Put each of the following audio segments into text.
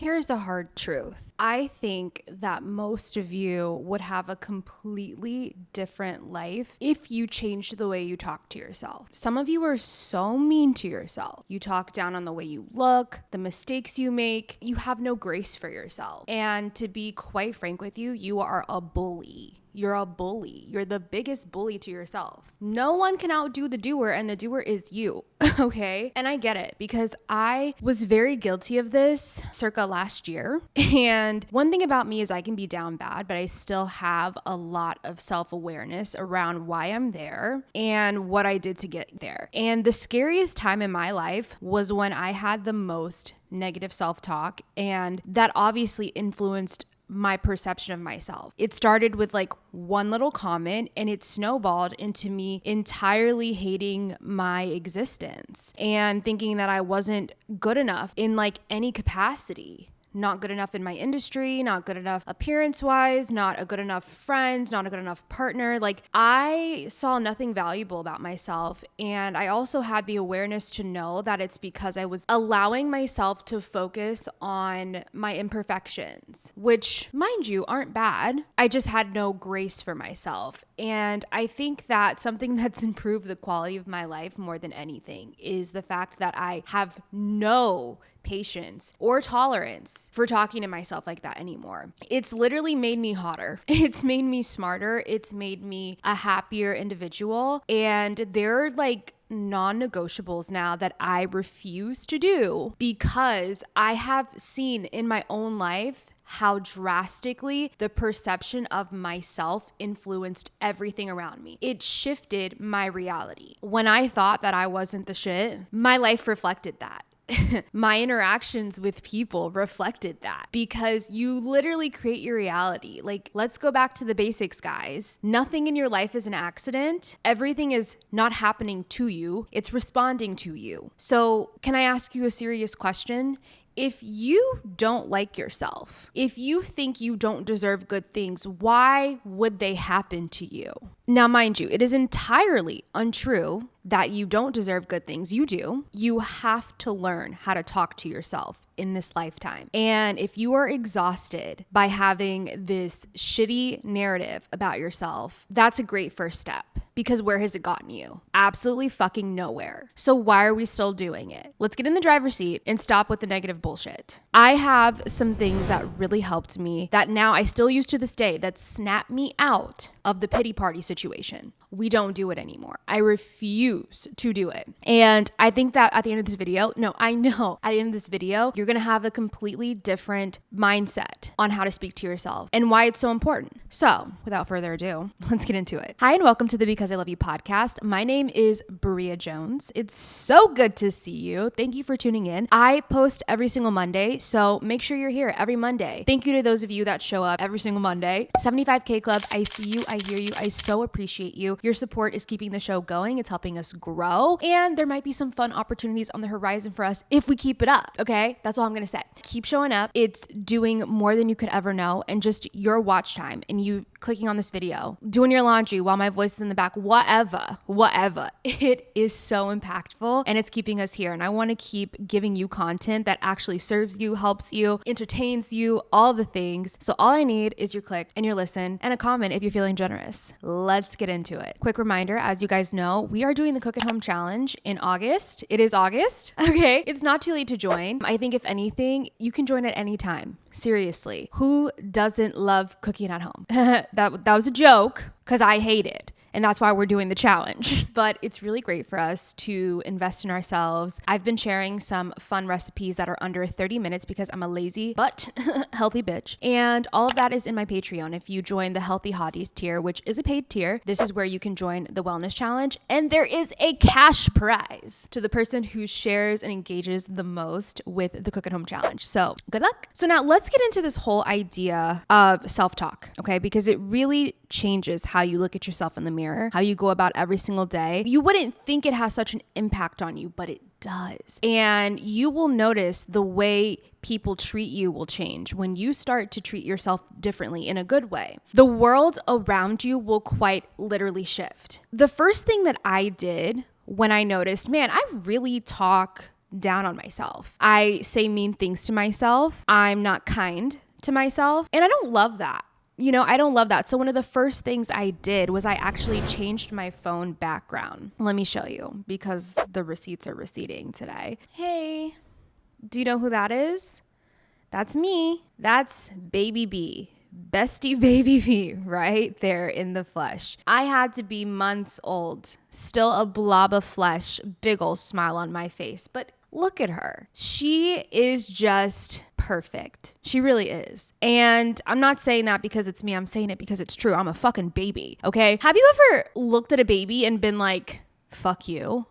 Here's the hard truth. I think that most of you would have a completely different life if you changed the way you talk to yourself. Some of you are so mean to yourself. You talk down on the way you look, the mistakes you make. You have no grace for yourself. And to be quite frank with you, you are a bully. You're a bully. You're the biggest bully to yourself. No one can outdo the doer, and the doer is you. Okay? And I get it because I was very guilty of this circa last year. And one thing about me is I can be down bad, but I still have a lot of self-awareness around why I'm there and what I did to get there. And the scariest time in my life was when I had the most negative self-talk, and that obviously influenced my perception of myself. It started with like one little comment and it snowballed into me entirely hating my existence and thinking that I wasn't good enough in like any capacity. Not good enough in my industry, not good enough appearance-wise, not a good enough friend, not a good enough partner. Like I saw nothing valuable about myself. And I also had the awareness to know that it's because I was allowing myself to focus on my imperfections, which, mind you, aren't bad. I just had no grace for myself. And I think that something that's improved the quality of my life more than anything is the fact that I have no patience or tolerance for talking to myself like that anymore. It's literally made me hotter. It's made me smarter. It's made me a happier individual. And there are like non-negotiables now that I refuse to do because I have seen in my own life how drastically the perception of myself influenced everything around me. It shifted my reality. When I thought that I wasn't the shit, my life reflected that. My interactions with people reflected that because you literally create your reality. Like, let's go back to the basics, guys. Nothing in your life is an accident. Everything is not happening to you. It's responding to you. So can I ask you a serious question? If you don't like yourself, if you think you don't deserve good things, why would they happen to you? Now, mind you, it is entirely untrue that you don't deserve good things. You do. You have to learn how to talk to yourself in this lifetime. And if you are exhausted by having this shitty narrative about yourself, that's a great first step. Because where has it gotten you? Absolutely fucking nowhere. So why are we still doing it? Let's get in the driver's seat and stop with the negative bullshit. I have some things that really helped me that now I still use to this day that snap me out of the pity party situation. We don't do it anymore. I refuse to do it. And I think that at the end of this video, I know at the end of this video, you're going to have a completely different mindset on how to speak to yourself and why it's so important. So without further ado, let's get into it. Hi, and welcome to the Because I Love You podcast. My name is Bria Jones. It's so good to see you. Thank you for tuning in. I post every single Monday, so make sure you're here every Monday. Thank you to those of you that show up every single Monday. 75K Club, I see you, I hear you, I so appreciate you. Your support is keeping the show going. It's helping us grow, and there might be some fun opportunities on the horizon for us if we keep it up, okay? That's all I'm gonna say. Keep showing up. It's doing more than you could ever know, and just your watch time and you clicking on this video, doing your laundry while my voice is in the back, whatever. It is so impactful, and it's keeping us here. And I want to keep giving you content that actually serves you, helps you, entertains you, all the things. So all I need is your click and your listen and a comment if you're feeling generous. Let's get into it. Quick reminder, as you guys know, we are doing the Cook at Home Challenge in August. It is August, okay? It's not too late to join. I think if anything, you can join at any time. Seriously, who doesn't love cooking at home? That was a joke because I hate it. And that's why we're doing the challenge. But it's really great for us to invest in ourselves. I've been sharing some fun recipes that are under 30 minutes because I'm a lazy but healthy bitch. And all of that is in my Patreon. If you join the Healthy Hotties tier, which is a paid tier, this is where you can join the Wellness Challenge. And there is a cash prize to the person who shares and engages the most with the Cook at Home Challenge. So good luck. So now let's get into this whole idea of self-talk, okay? Because it really changes how you look at yourself in the mirror, how you go about every single day. You wouldn't think it has such an impact on you, but it does. And you will notice the way people treat you will change when you start to treat yourself differently in a good way. The world around you will quite literally shift. The first thing that I did when I noticed, man, I really talk down on myself. I say mean things to myself. I'm not kind to myself. And I don't love that. I don't love that. So one of the first things I did was I actually changed my phone background. Let me show you because the receipts are receding today. Hey, do you know who that is? That's me. That's Baby B. Bestie Baby B right there in the flesh. I had to be months old, still a blob of flesh, big old smile on my face. But look at her. She is just perfect. She really is. And I'm not saying that because it's me. I'm saying it because it's true. I'm a fucking baby. Okay. Have you ever looked at a baby and been like, fuck you?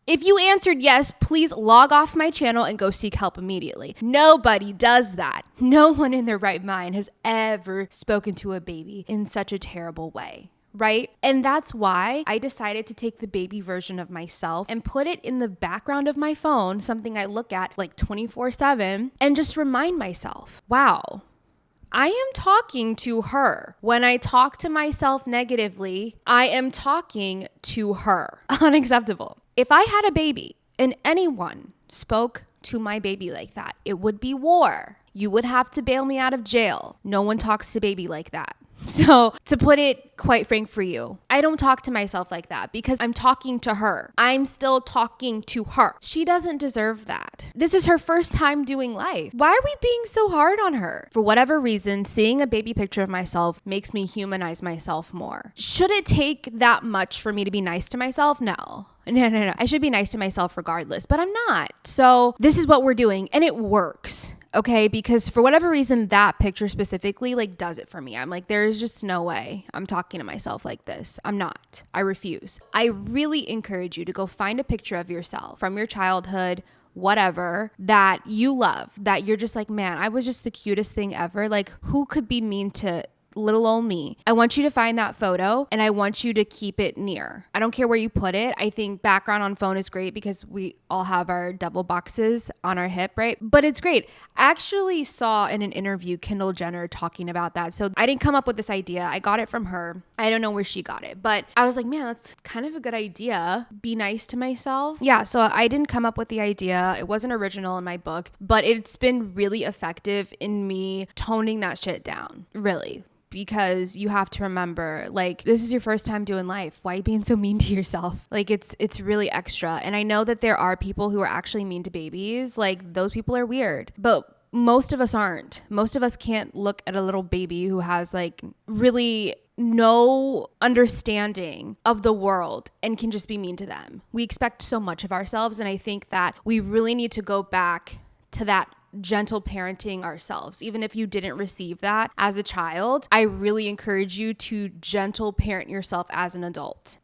If you answered yes, please log off my channel and go seek help immediately. Nobody does that. No one in their right mind has ever spoken to a baby in such a terrible way, right? And that's why I decided to take the baby version of myself and put it in the background of my phone, something I look at like 24/7, and just remind myself, wow, I am talking to her. When I talk to myself negatively, I am talking to her. Unacceptable. If I had a baby and anyone spoke to my baby like that, it would be war. You would have to bail me out of jail. No one talks to baby like that. So to put it quite frank for you, I don't talk to myself like that because I'm talking to her. I'm still talking to her. She doesn't deserve that. This is her first time doing life. Why are we being so hard on her? For whatever reason, seeing a baby picture of myself makes me humanize myself more. Should it take that much for me to be nice to myself? No. No. I should be nice to myself regardless, but I'm not. So this is what we're doing and it works. Okay, because for whatever reason, that picture specifically does it for me. I'm like, there's just no way I'm talking to myself like this. I'm not. I refuse. I really encourage you to go find a picture of yourself from your childhood, whatever, that you love, that you're just like, man, I was just the cutest thing ever. Like, who could be mean to little old me? I want you to find that photo and I want you to keep it near. I don't care where you put it. I think background on phone is great because we all have our double boxes on our hip, right? But it's great. I actually saw in an interview Kendall Jenner talking about that. So I didn't come up with this idea. I got it from her. I don't know where she got it, but I was like, man, that's kind of a good idea. Be nice to myself. Yeah, so I didn't come up with the idea. It wasn't original in my book, but it's been really effective in me toning that shit down, really. Because you have to remember, this is your first time doing life. Why are you being so mean to yourself? It's really extra. And I know that there are people who are actually mean to babies. Those people are weird. But most of us aren't. Most of us can't look at a little baby who has really no understanding of the world and can just be mean to them. We expect so much of ourselves. And I think that we really need to go back to that gentle parenting ourselves. Even if you didn't receive that as a child, I really encourage you to gentle parent yourself as an adult.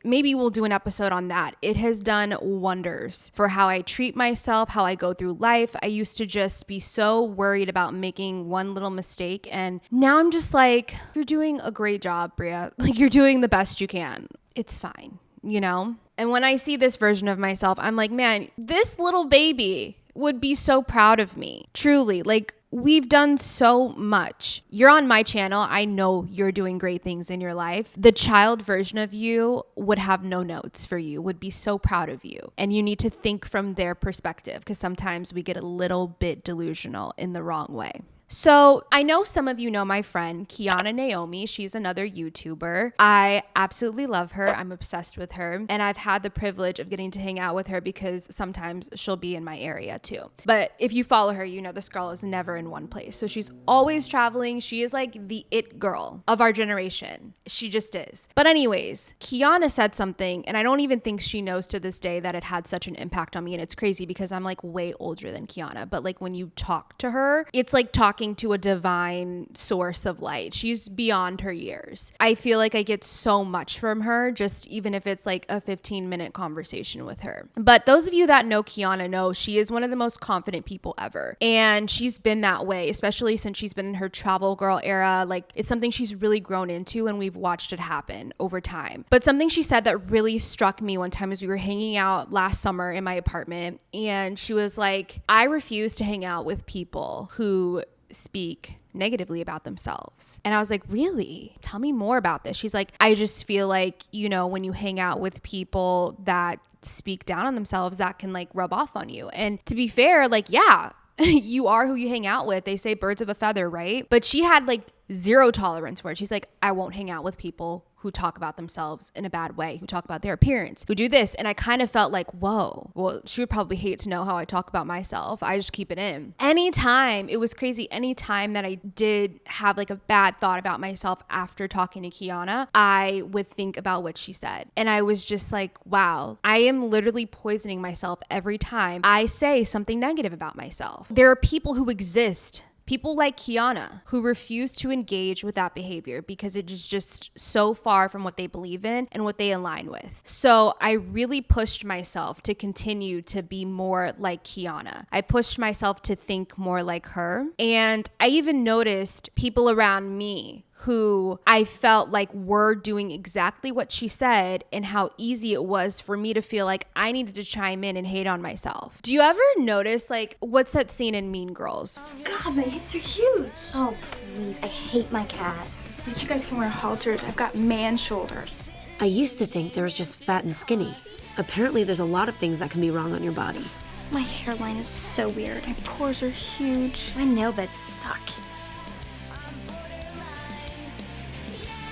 Maybe we'll do an episode on that. It has done wonders for how I treat myself, how I go through life. I used to just be so worried about making one little mistake. And now I'm just like, you're doing a great job, Bria. You're doing the best you can. It's fine, And when I see this version of myself, I'm like, man, this little baby would be so proud of me. Truly, we've done so much. You're on my channel. I know you're doing great things in your life. The child version of you would have no notes for you, would be so proud of you. And you need to think from their perspective because sometimes we get a little bit delusional in the wrong way. So I know some of you know my friend, Kiana Naomi. She's another YouTuber. I absolutely love her. I'm obsessed with her. And I've had the privilege of getting to hang out with her because sometimes she'll be in my area too. But if you follow her, this girl is never in one place. So she's always traveling. She is the it girl of our generation. She just is. But anyways, Kiana said something, and I don't even think she knows to this day that it had such an impact on me. And it's crazy because I'm way older than Kiana. But when you talk to her, it's like talking to a divine source of light. She's beyond her years. I feel like I get so much from her, just even if it's a 15-minute conversation with her. But those of you that know Kiana know she is one of the most confident people ever. And she's been that way, especially since she's been in her travel girl era. It's something she's really grown into and we've watched it happen over time. But something she said that really struck me one time is we were hanging out last summer in my apartment and she was like, I refuse to hang out with people who speak negatively about themselves. And I was like, really? Tell me more about this. She's like, I just feel like, you know, when you hang out with people that speak down on themselves, that can like rub off on you. And to be fair, like, yeah, you are who you hang out with. They say birds of a feather, right? But she had like zero tolerance for it. She's like, I won't hang out with people who talk about themselves in a bad way, who talk about their appearance, who do this. And I kind of felt like, whoa, well, she would probably hate to know how I talk about myself. I just keep it in. Anytime, it was crazy. Anytime that I did have like a bad thought about myself after talking to Kiana, I would think about what she said. And I was just like, wow, I am literally poisoning myself every time I say something negative about myself. There are people who exist, people like Kiana, who refuse to engage with that behavior because it is just so far from what they believe in and what they align with. So I really pushed myself to continue to be more like Kiana. I pushed myself to think more like her. And I even noticed people around me who I felt like were doing exactly what she said, and how easy it was for me to feel like I needed to chime in and hate on myself. Do you ever notice, like, what's that scene in Mean Girls? God, my hips are huge. Oh, please, I hate my calves. At least you guys can wear halters. I've got man shoulders. I used to think there was just fat and skinny. Apparently there's a lot of things that can be wrong on your body. My hairline is so weird. My pores are huge. My nail beds suck.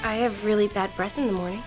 I have really bad breath in the morning.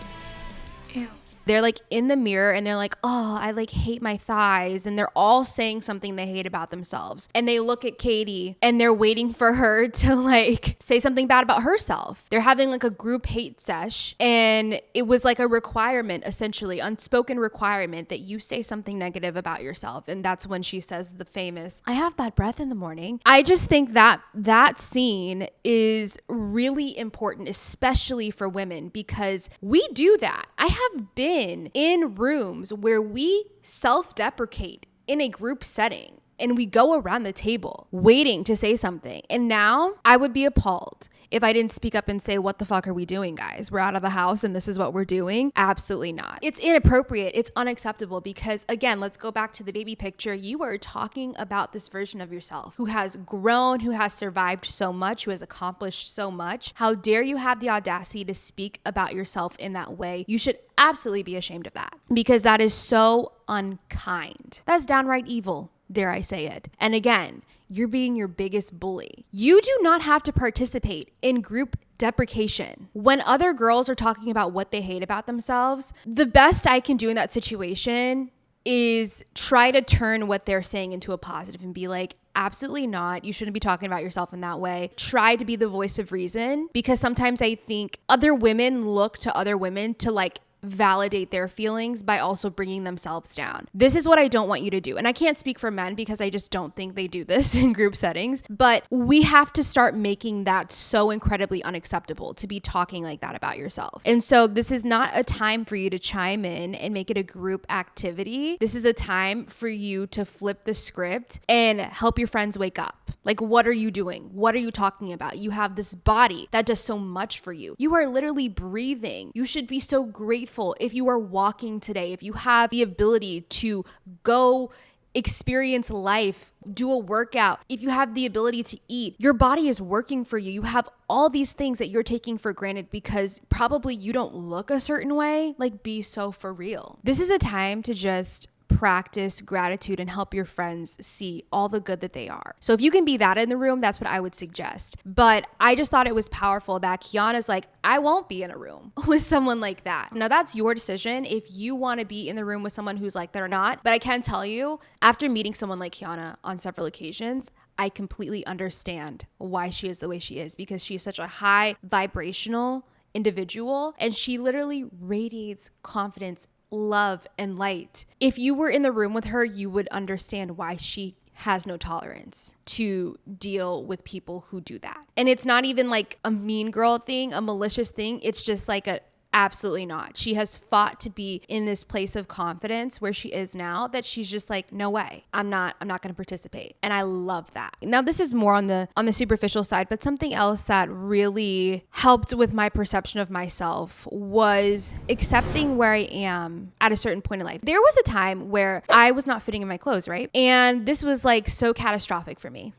Ew. They're like in the mirror and they're like, oh, I like hate my thighs. And they're all saying something they hate about themselves. And they look at Katie and they're waiting for her to like say something bad about herself. They're having like a group hate sesh. And it was like a requirement, essentially, unspoken requirement that you say something negative about yourself. And that's when she says the famous, I have bad breath in the morning. I just think that that scene is really important, especially for women, because we do that. I have been in rooms where we self-deprecate in a group setting and we go around the table waiting to say something. And now I would be appalled if I didn't speak up and say, what the fuck are we doing, guys? We're out of the house and this is what we're doing. Absolutely not. It's inappropriate. It's unacceptable because, again, let's go back to the baby picture. You are talking about this version of yourself who has grown, who has survived so much, who has accomplished so much. How dare you have the audacity to speak about yourself in that way? You should absolutely be ashamed of that because that is so unkind. That's downright evil, dare I say it. And again, you're being your biggest bully. You do not have to participate in group deprecation. When other girls are talking about what they hate about themselves, the best I can do in that situation is try to turn what they're saying into a positive and be like, absolutely not. You shouldn't be talking about yourself in that way. Try to be the voice of reason, because sometimes I think other women look to other women to like validate their feelings by also bringing themselves down. This is what I don't want you to do. And I can't speak for men because I just don't think they do this in group settings, but we have to start making that so incredibly unacceptable to be talking like that about yourself. And so this is not a time for you to chime in and make it a group activity. This is a time for you to flip the script and help your friends wake up. Like, what are you doing? What are you talking about? You have this body that does so much for you. You are literally breathing. You should be so grateful if you are walking today, if you have the ability to go experience life, do a workout, if you have the ability to eat. Your body is working for you. You have all these things that you're taking for granted because probably you don't look a certain way. Like, be so for real. This is a time to just practice gratitude and help your friends see all the good that they are. So if you can be that in the room, that's what I would suggest. But I just thought it was powerful that Kiana's like, I won't be in a room with someone like that. Now that's your decision if you want to be in the room with someone who's like that or not. But I can tell you, after meeting someone like Kiana on several occasions, I completely understand why she is the way she is, because she's such a high vibrational individual and she literally radiates confidence, love, and light. If you were in the room with her, you would understand why she has no tolerance to deal with people who do that. And it's not even like a mean girl thing, a malicious thing. It's just like a absolutely not. She has fought to be in this place of confidence where she is now, that she's just like, no way, I'm not going to participate. And I love that. Now this is more on the superficial side, but something else that really helped with my perception of myself was accepting where I am at a certain point in life. There was a time where I was not fitting in my clothes, right? And this was like so catastrophic for me.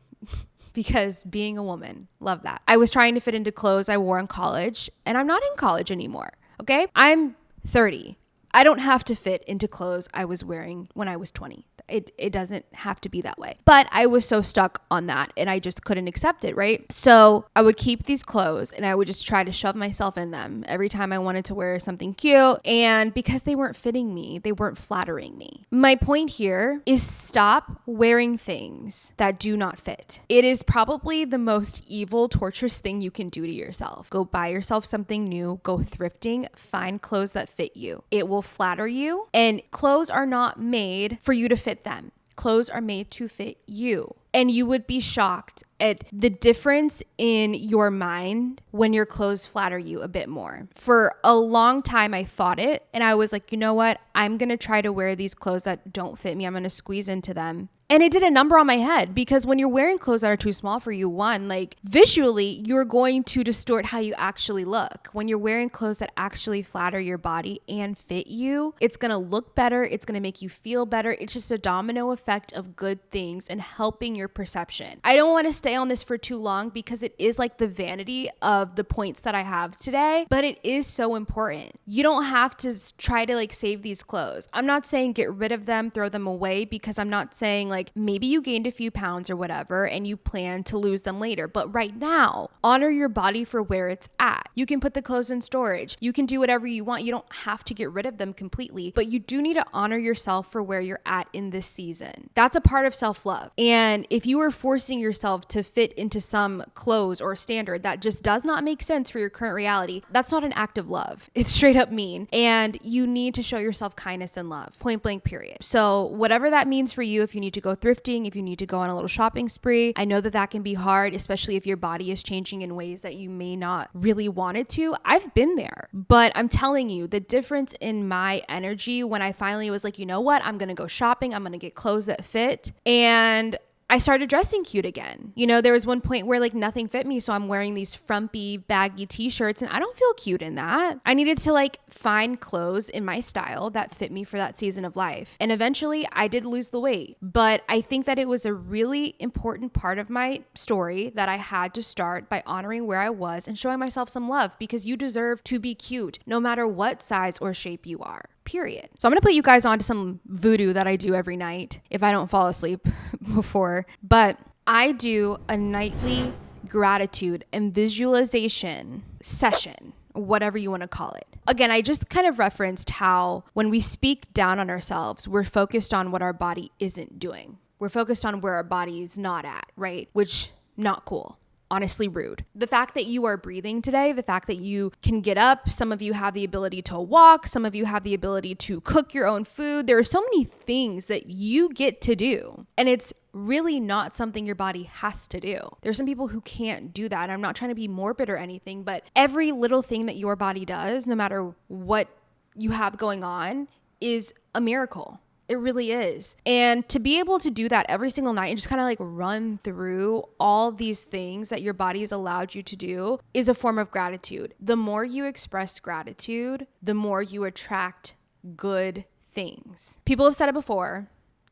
because being a woman, love that. I was trying to fit into clothes I wore in college, and I'm not in college anymore. Okay. I'm 30. I don't have to fit into clothes I was wearing when I was 20. It doesn't have to be that way. But I was so stuck on that and I just couldn't accept it, right? So I would keep these clothes and I would just try to shove myself in them every time I wanted to wear something cute. And because they weren't fitting me, they weren't flattering me. My point here is stop wearing things that do not fit. It is probably the most evil, torturous thing you can do to yourself. Go buy yourself something new, go thrifting, find clothes that fit you. It will flatter you, and clothes are not made for you to fit them. Clothes are made to fit you. And you would be shocked at the difference in your mind when your clothes flatter you a bit more. For a long time, I fought it. And I was like, you know what? I'm going to try to wear these clothes that don't fit me. I'm going to squeeze into them. And it did a number on my head because when you're wearing clothes that are too small for you, one, like visually, you're going to distort how you actually look. When you're wearing clothes that actually flatter your body and fit you, it's going to look better. It's going to make you feel better. It's just a domino effect of good things and helping your perception. I don't want to stay on this for too long because it is like the vanity of the points that I have today, but it is so important. You don't have to try to like save these clothes. I'm not saying get rid of them, throw them away, because I'm not saying like maybe you gained a few pounds or whatever and you plan to lose them later. But right now, honor your body for where it's at. You can put the clothes in storage. You can do whatever you want. You don't have to get rid of them completely, but you do need to honor yourself for where you're at in this season. That's a part of self-love. And if you are forcing yourself to fit into some clothes or standard that just does not make sense for your current reality, that's not an act of love. It's straight up mean. And you need to show yourself kindness and love, point blank, period. So whatever that means for you, if you need to go thrifting, if you need to go on a little shopping spree, I know that that can be hard, especially if your body is changing in ways that you may not really want it to. I've been there, but I'm telling you, the difference in my energy when I finally was like, you know what, I'm going to go shopping. I'm going to get clothes that fit. And I started dressing cute again. You know, there was one point where like nothing fit me. So I'm wearing these frumpy, baggy t-shirts and I don't feel cute in that. I needed to like find clothes in my style that fit me for that season of life. And eventually I did lose the weight. But I think that it was a really important part of my story that I had to start by honoring where I was and showing myself some love, because you deserve to be cute no matter what size or shape you are. Period. So I'm going to put you guys on to some voodoo that I do every night if I don't fall asleep before. But I do a nightly gratitude and visualization session, whatever you want to call it. Again, I just kind of referenced how when we speak down on ourselves, we're focused on what our body isn't doing. We're focused on where our body is not at, right? Which, not cool. Honestly rude. The fact that you are breathing today, the fact that you can get up, some of you have the ability to walk, some of you have the ability to cook your own food. There are so many things that you get to do. And it's really not something your body has to do. There's some people who can't do that. I'm not trying to be morbid or anything, but every little thing that your body does, no matter what you have going on, is a miracle. It really is. And to be able to do that every single night and just kind of like run through all these things that your body has allowed you to do is a form of gratitude. The more you express gratitude, the more you attract good things. People have said it before,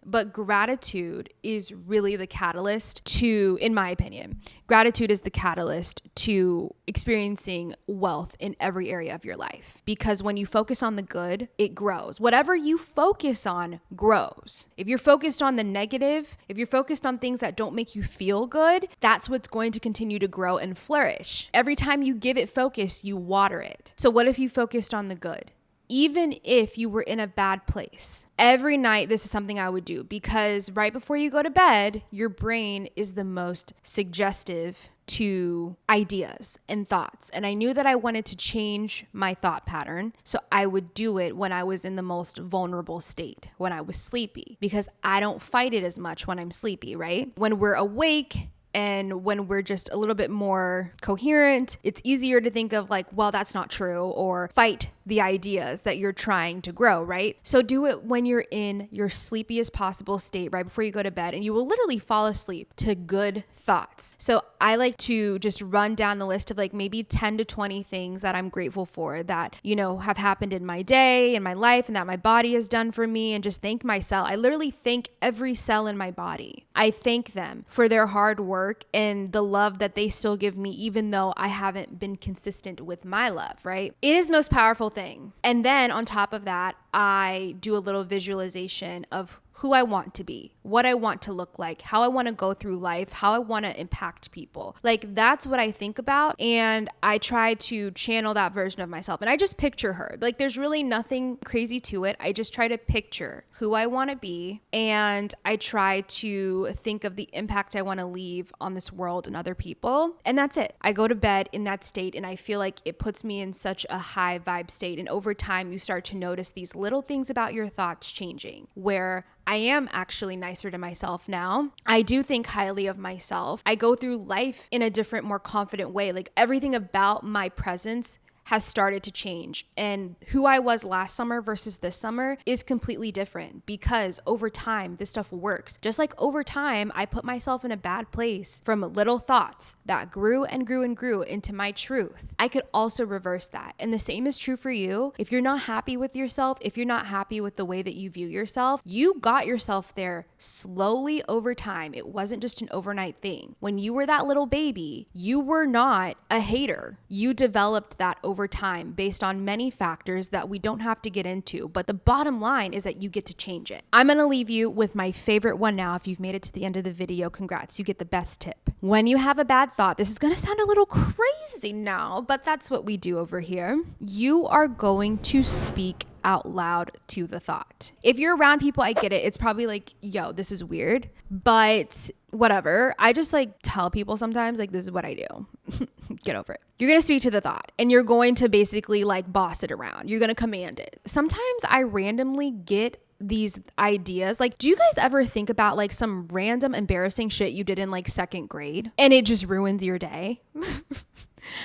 but gratitude is really the catalyst to, in my opinion, gratitude is the catalyst to experiencing wealth in every area of your life. Because when you focus on the good, it grows. Whatever you focus on grows. If you're focused on the negative, if you're focused on things that don't make you feel good, that's what's going to continue to grow and flourish. Every time you give it focus, you water it. So what if you focused on the good? Even if you were in a bad place, every night, this is something I would do, because right before you go to bed, your brain is the most suggestive to ideas and thoughts. And I knew that I wanted to change my thought pattern. So I would do it when I was in the most vulnerable state, when I was sleepy, because I don't fight it as much when I'm sleepy, right? When we're awake, and when we're just a little bit more coherent, it's easier to think of like, well, that's not true, or fight the ideas that you're trying to grow, right? So do it when you're in your sleepiest possible state right before you go to bed, and you will literally fall asleep to good thoughts. So I like to just run down the list of like maybe 10 to 20 things that I'm grateful for that, you know, have happened in my day, in my life, and that my body has done for me, and just thank my cell. I literally thank every cell in my body. I thank them for their hard work work and the love that they still give me, even though I haven't been consistent with my love, right? It is the most powerful thing. And then on top of that, I do a little visualization of who I want to be, what I want to look like, how I want to go through life, how I want to impact people. Like, that's what I think about. And I try to channel that version of myself. And I just picture her. Like, there's really nothing crazy to it. I just try to picture who I want to be. And I try to think of the impact I want to leave on this world and other people. And that's it. I go to bed in that state, and I feel like it puts me in such a high vibe state. And over time, you start to notice these little things about your thoughts changing, where I am actually nicer to myself now. I do think highly of myself. I go through life in a different, more confident way. Like, everything about my presence has started to change. And who I was last summer versus this summer is completely different, because over time, this stuff works. Just like over time, I put myself in a bad place from little thoughts that grew and grew and grew into my truth. I could also reverse that. And the same is true for you. If you're not happy with yourself, if you're not happy with the way that you view yourself, you got yourself there slowly over time. It wasn't just an overnight thing. When you were that little baby, you were not a hater. You developed that over time based on many factors that we don't have to get into. But the bottom line is that you get to change it. I'm going to leave you with my favorite one now. If you've made it to the end of the video, congrats. You get the best tip. When you have a bad thought, this is going to sound a little crazy now, but that's what we do over here. You are going to speak out loud to the thought. If you're around people, I get it. It's probably like, yo, this is weird, but whatever. I just like tell people sometimes, like, this is what I do. Get over it. You're going to speak to the thought, and you're going to basically like boss it around. You're going to command it. Sometimes I randomly get these ideas. Like, do you guys ever think about like some random embarrassing shit you did in like second grade and it just ruins your day?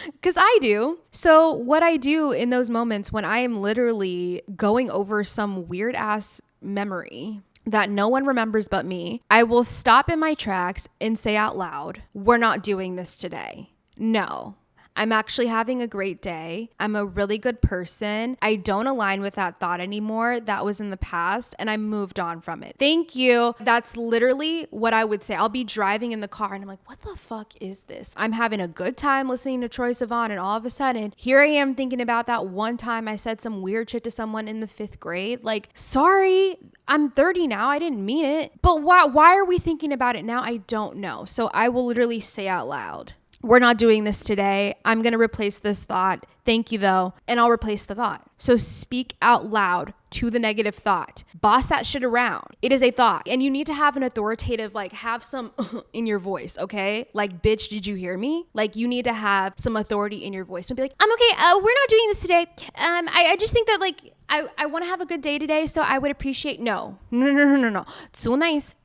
Because I do. So what I do in those moments when I am literally going over some weird ass memory that no one remembers but me, I will stop in my tracks and say out loud, we're not doing this today. No. I'm actually having a great day. I'm a really good person. I don't align with that thought anymore. That was in the past, and I moved on from it. Thank you. That's literally what I would say. I'll be driving in the car and I'm like, what the fuck is this? I'm having a good time listening to Troye Sivan, and all of a sudden, here I am thinking about that one time I said some weird shit to someone in the 5th grade. Like, sorry, I'm 30 now. I didn't mean it. But why are we thinking about it now? I don't know. So I will literally say out loud, we're not doing this today. I'm going to replace this thought. Thank you, though. And I'll replace the thought. So speak out loud to the negative thought. Boss that shit around. It is a thought. And you need to have an authoritative, like, have some in your voice, okay? Like, bitch, did you hear me? Like, you need to have some authority in your voice. Don't be like, I'm okay. We're not doing this today. I just think that, like, I want to have a good day today, so I would appreciate, no. Too nice.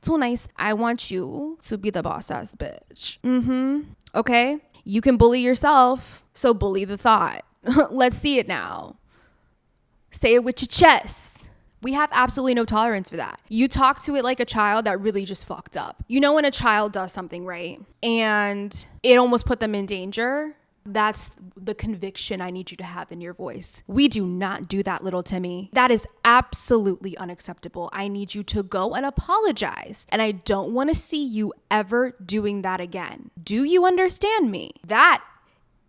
I want you to be the boss ass bitch. Okay? You can bully yourself, so bully the thought. Let's see it now. Say it with your chest. We have absolutely no tolerance for that. You talk to it like a child that really just fucked up. You know when a child does something right and it almost put them in danger? That's the conviction I need you to have in your voice. We do not do that, little Timmy. That is absolutely unacceptable. I need you to go and apologize. And I don't want to see you ever doing that again. Do you understand me? That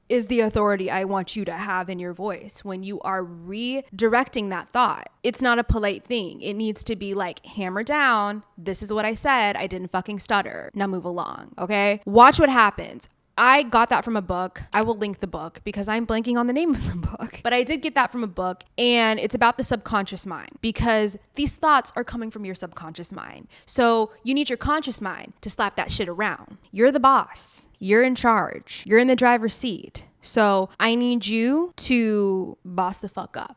is the authority I want you to have in your voice when you are redirecting that thought. It's not a polite thing. It needs to be like, hammer down. This is what I said. I didn't fucking stutter. Now move along, okay? Watch what happens. I got that from a book. I will link the book because I'm blanking on the name of the book. But I did get that from a book, and it's about the subconscious mind, because these thoughts are coming from your subconscious mind. So you need your conscious mind to slap that shit around. You're the boss. You're in charge. You're in the driver's seat. So I need you to boss the fuck up.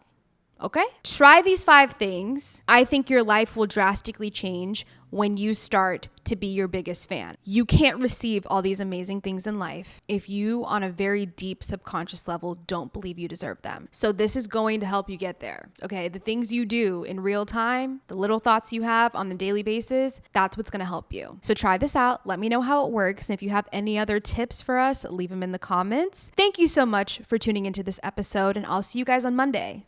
Okay? Try these 5 things. I think your life will drastically change when you start to be your biggest fan. You can't receive all these amazing things in life if you, on a very deep subconscious level, don't believe you deserve them. So this is going to help you get there. Okay? The things you do in real time, the little thoughts you have on the daily basis, that's what's going to help you. So try this out. Let me know how it works. And if you have any other tips for us, leave them in the comments. Thank you so much for tuning into this episode, and I'll see you guys on Monday.